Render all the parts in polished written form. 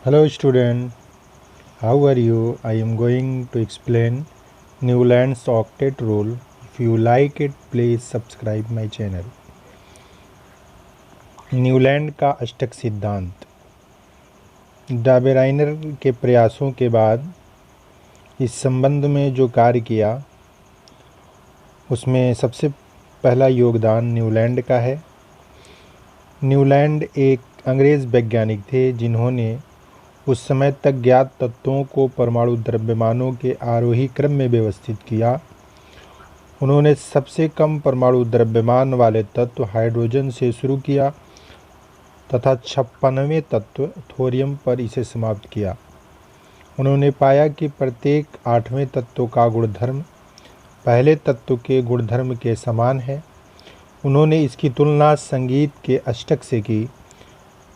Hello student, how are you? I am going to explain Newland's octet rule. If you like it, please subscribe my channel. Newland का अष्टक सिद्धांत। डाबेराइनर के प्रयासों के बाद इस संबंध में जो कार्य किया उसमें सबसे पहला योगदान न्यूलैंड का है। न्यूलैंड एक अंग्रेज़ वैज्ञानिक थे जिन्होंने उस समय तक ज्ञात तत्वों को परमाणु द्रव्यमानों के आरोही क्रम में व्यवस्थित किया। उन्होंने सबसे कम परमाणु द्रव्यमान वाले तत्व हाइड्रोजन से शुरू किया तथा 56वें तत्व थोरियम पर इसे समाप्त किया। उन्होंने पाया कि प्रत्येक 8वें तत्व का गुणधर्म पहले तत्व के गुणधर्म के समान है। उन्होंने इसकी तुलना संगीत के अष्टक से की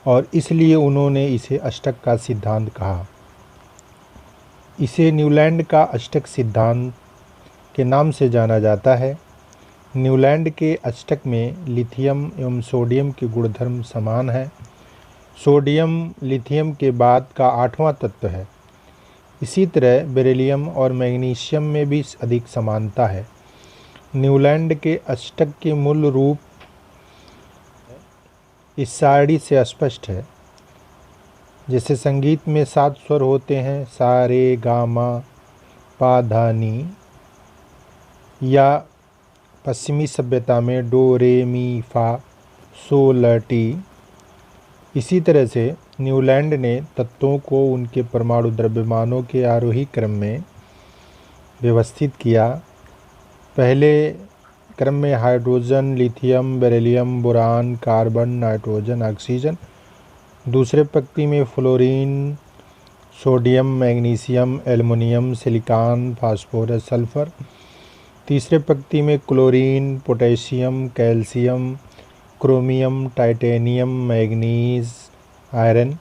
और इसलिए उन्होंने इसे अष्टक का सिद्धांत कहा। इसे न्यूलैंड का अष्टक सिद्धांत के नाम से जाना जाता है। न्यूलैंड के अष्टक में लिथियम एवं सोडियम के गुणधर्म समान हैं। सोडियम लिथियम के बाद का 8वां तत्व है। इसी तरह बेरिलियम और मैग्नीशियम में भी अधिक समानता है। न्यूलैंड के अष्टक के मूल रूप इस सारणी से स्पष्ट है। जैसे संगीत में 7 स्वर होते हैं, सा रे गा मा पा धा नी, या पश्चिमी सभ्यता में डो रे मी फा सो ल टी। इसी तरह से न्यूलैंड ने तत्वों को उनके परमाणु द्रव्यमानों के आरोही क्रम में व्यवस्थित किया। पहले क्रम में hydrogen, lithium, beryllium, boron, carbon, nitrogen, oxygen. दूसरे पंक्ति में fluorine, sodium, magnesium, aluminium, silicon, phosphorus, sulphur. तीसरे पंक्ति में chlorine, potassium, calcium, chromium, titanium, manganese, iron.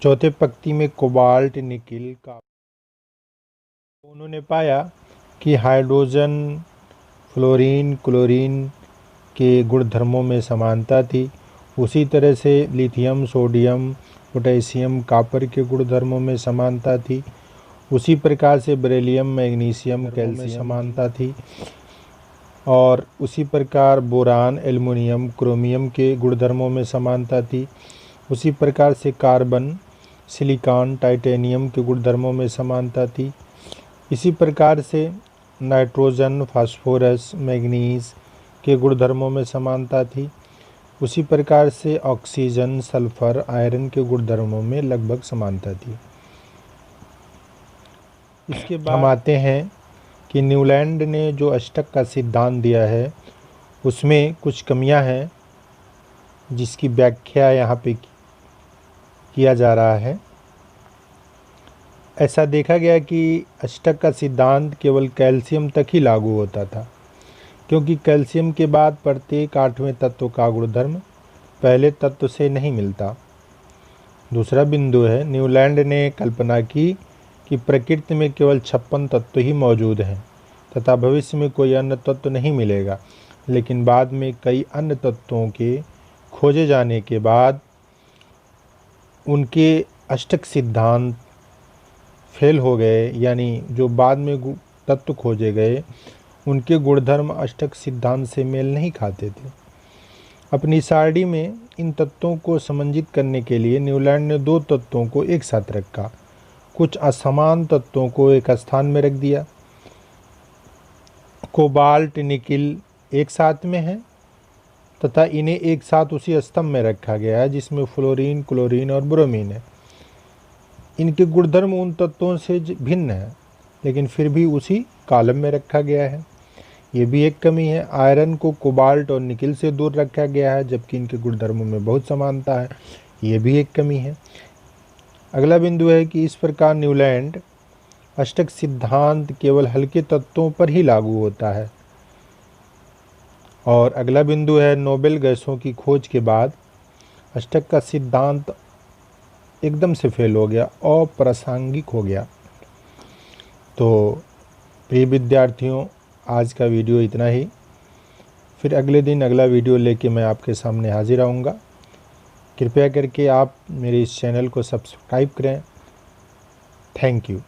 चौथे पंक्ति में कोबाल्ट, निकिल का। उन्होंने पाया कि हाइड्रोजन, फ्लोरीन, क्लोरीन के गुणधर्मों में समानता थी। उसी तरह से लिथियम, सोडियम, पोटेशियम, कॉपर के गुणधर्मों में समानता थी। उसी प्रकार से बेरिलियम, मैग्नीशियम, कैल्शियम समानता थी। और उसी प्रकार बोरान, एल्युमिनियम, क्रोमियम के गुणधर्मों में समानता थी। उसी प्रकार से कार्बन, सिलिकॉन, टाइटेनियम के गुणधर्मों में समानता थी। इसी प्रकार से नाइट्रोजन, फास्फोरस, मैग्नीज के गुणधर्मों में समानता थी। उसी प्रकार से ऑक्सीजन, सल्फर, आयरन के गुणधर्मों में लगभग समानता थी। इसके बाद हम आते हैं कि न्यूलैंड ने जो अष्टक का सिद्धांत दिया है उसमें कुछ कमियां हैं जिसकी व्याख्या यहाँ पे किया जा रहा है। ऐसा देखा गया कि अष्टक का सिद्धांत केवल कैल्शियम तक ही लागू होता था, क्योंकि कैल्शियम के बाद प्रत्येक 8वें तत्व का गुणधर्म पहले तत्व से नहीं मिलता। दूसरा बिंदु है, न्यूलैंड ने कल्पना की कि प्रकृति में केवल 56 तत्व ही मौजूद हैं तथा भविष्य में कोई अन्य तत्व नहीं मिलेगा। लेकिन बाद में कई अन्य तत्वों के खोजे जाने के बाद उनके अष्टक सिद्धांत फेल हो गए, यानी जो बाद में तत्व खोजे गए उनके गुणधर्म अष्टक सिद्धांत से मेल नहीं खाते थे। अपनी सारणी में इन तत्वों को समंजित करने के लिए न्यूलैंड ने 2 तत्वों को एक साथ रखा। कुछ असमान तत्वों को एक स्थान में रख दिया। कोबाल्ट, निकिल एक साथ में है तथा इन्हें एक साथ उसी स्तंभ में रखा गया है जिसमें फ्लोरीन, क्लोरीन और ब्रोमीन है। इनके गुणधर्म उन तत्वों से भिन्न है, लेकिन फिर भी उसी कॉलम में रखा गया है। ये भी एक कमी है। आयरन को कोबाल्ट और निकिल से दूर रखा गया है, जबकि इनके गुणधर्मों में बहुत समानता है। ये भी एक कमी है। अगला बिंदु है कि इस प्रकार न्यूलैंड अष्टक सिद्धांत केवल हल्के तत्वों पर ही लागू होता है। और अगला बिंदु है, नोबेल गैसों की खोज के बाद अष्टक का सिद्धांत एकदम से फेल हो गया, अप्रासंगिक हो गया। तो प्रिय विद्यार्थियों, आज का वीडियो इतना ही। फिर अगले दिन अगला वीडियो लेके मैं आपके सामने हाजिर आऊँगा। कृपया करके आप मेरे इस चैनल को सब्सक्राइब करें। Thank you.